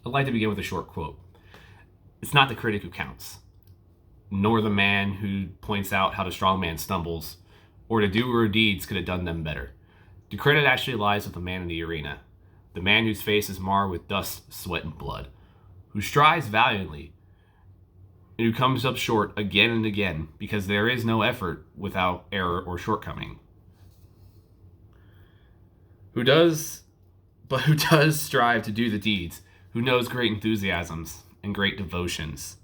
I'd like to begin with a short quote. It's not the critic who counts, nor the man who points out how the strong man stumbles, or the doer of deeds could have done them better. The credit actually lies with the man in the arena, the man whose face is marred with dust, sweat, and blood, who strives valiantly, and who comes up short again and again, because there is no effort without error or shortcoming. Who does strive to do the deeds, who knows great enthusiasms and great devotions,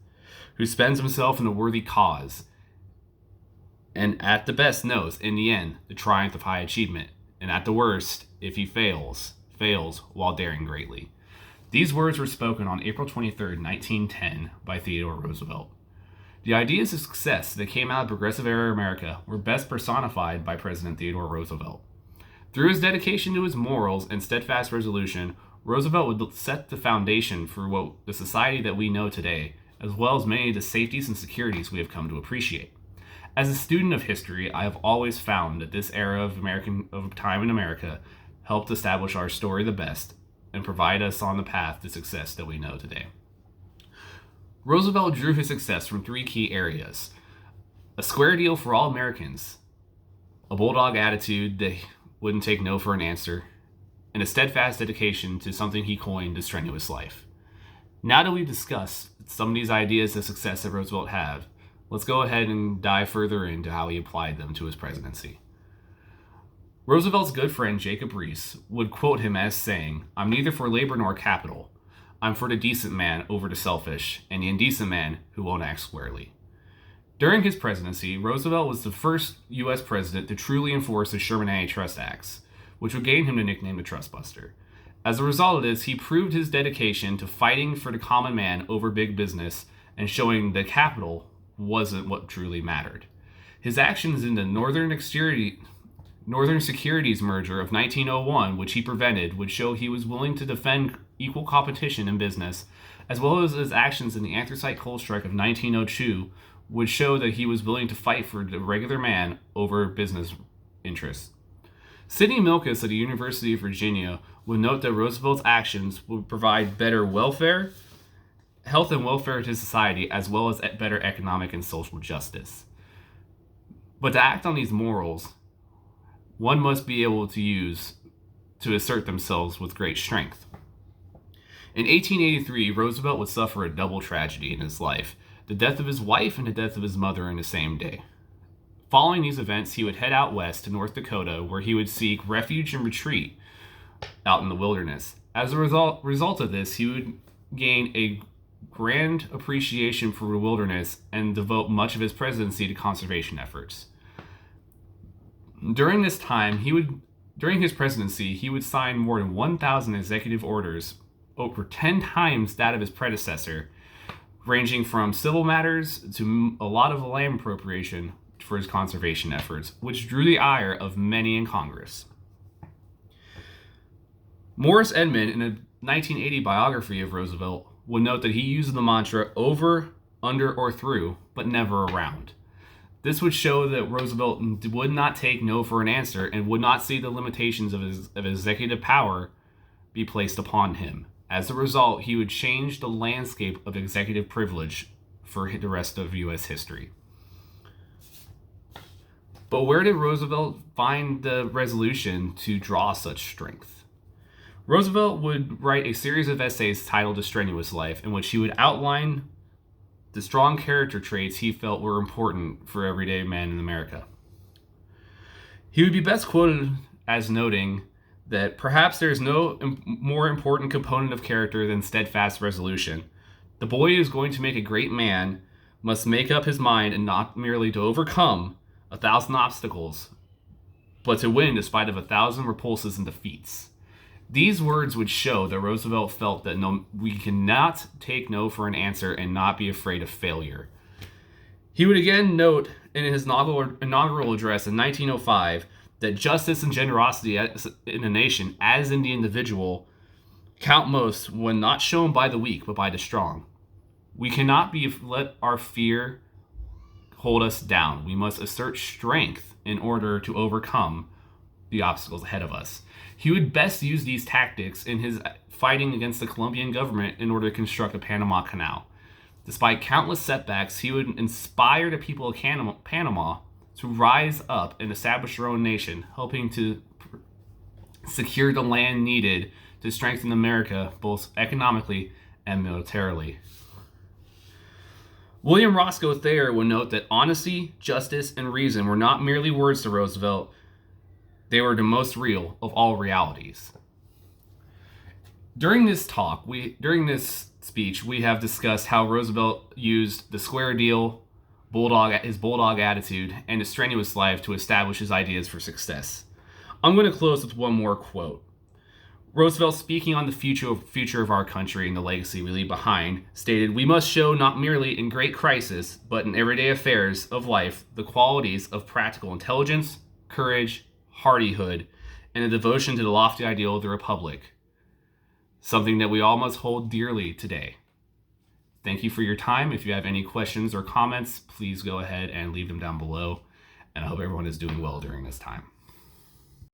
who spends himself in a worthy cause, and at the best knows, in the end, the triumph of high achievement, and at the worst, if he fails while daring greatly. These words were spoken on April 23, 1910, by Theodore Roosevelt. The ideas of success that came out of progressive era America were best personified by President Theodore Roosevelt. Through his dedication to his morals and steadfast resolution, Roosevelt would set the foundation for the society that we know today, as well as many of the safeties and securities we have come to appreciate. As a student of history, I have always found that this era of time in America helped establish our story the best and provide us on the path to success that we know today. Roosevelt drew his success from three key areas: a square deal for all Americans, a bulldog attitude that wouldn't take no for an answer, and a steadfast dedication to something he coined the strenuous life. Now that we've discussed some of these ideas of success that Roosevelt had, let's go ahead and dive further into how he applied them to his presidency. Roosevelt's good friend Jacob Riis would quote him as saying, "I'm neither for labor nor capital. I'm for the decent man over the selfish, and the indecent man who won't act squarely." During his presidency, Roosevelt was the first U.S. president to truly enforce the Sherman Antitrust Acts, which would gain him the nickname the Trustbuster. As a result of this, he proved his dedication to fighting for the common man over big business and showing that capital wasn't what truly mattered. His actions in the Northern Securities merger of 1901, which he prevented, would show he was willing to defend equal competition in business, as well as his actions in the anthracite coal strike of 1902, would show that he was willing to fight for the regular man over business interests. Sidney Milkus at the University of Virginia would note that Roosevelt's actions would provide better health and welfare to society, as well as better economic and social justice. But to act on these morals, one must be able to use to assert themselves with great strength. In 1883, Roosevelt would suffer a double tragedy in his life: the death of his wife and the death of his mother in the same day. Following these events, he would head out west to North Dakota, where he would seek refuge and retreat out in the wilderness. As a result of this, he would gain a grand appreciation for the wilderness and devote much of his presidency to conservation efforts. During his presidency, he would sign more than 1,000 executive orders, over 10 times that of his predecessor, ranging from civil matters to a lot of land appropriation for his conservation efforts, which drew the ire of many in Congress. Morris Edmund, in a 1980 biography of Roosevelt, would note that he used the mantra over, under, or through, but never around. This would show that Roosevelt would not take no for an answer and would not see the limitations of his executive power be placed upon him. As a result, he would change the landscape of executive privilege for the rest of U.S. history. But where did Roosevelt find the resolution to draw such strength? Roosevelt would write a series of essays titled The Strenuous Life, in which he would outline the strong character traits he felt were important for everyday men in America. He would be best quoted as noting that perhaps there is no more important component of character than steadfast resolution. The boy who is going to make a great man must make up his mind, and not merely to overcome 1,000 obstacles, but to win despite of 1,000 repulses and defeats. These words would show that Roosevelt felt that we cannot take no for an answer and not be afraid of failure. He would again note in his inaugural address in 1905 that justice and generosity in the nation, as in the individual, count most when not shown by the weak but by the strong. We cannot let our fear hold us down. We must assert strength in order to overcome the obstacles ahead of us. He would best use these tactics in his fighting against the Colombian government in order to construct the Panama Canal. Despite countless setbacks, he would inspire the people of Panama to rise up and establish their own nation, helping to secure the land needed to strengthen America both economically and militarily. William Roscoe Thayer would note that honesty, justice, and reason were not merely words to Roosevelt, they were the most real of all realities. During this speech, we have discussed how Roosevelt used the square deal, his bulldog attitude, and his strenuous life to establish his ideas for success. I'm going to close with one more quote. Roosevelt, speaking on the future of our country and the legacy we leave behind, stated, "We must show not merely in great crisis, but in everyday affairs of life, the qualities of practical intelligence, courage, hardihood, and a devotion to the lofty ideal of the Republic, something that we all must hold dearly today." Thank you for your time. If you have any questions or comments, please go ahead and leave them down below. And I hope everyone is doing well during this time.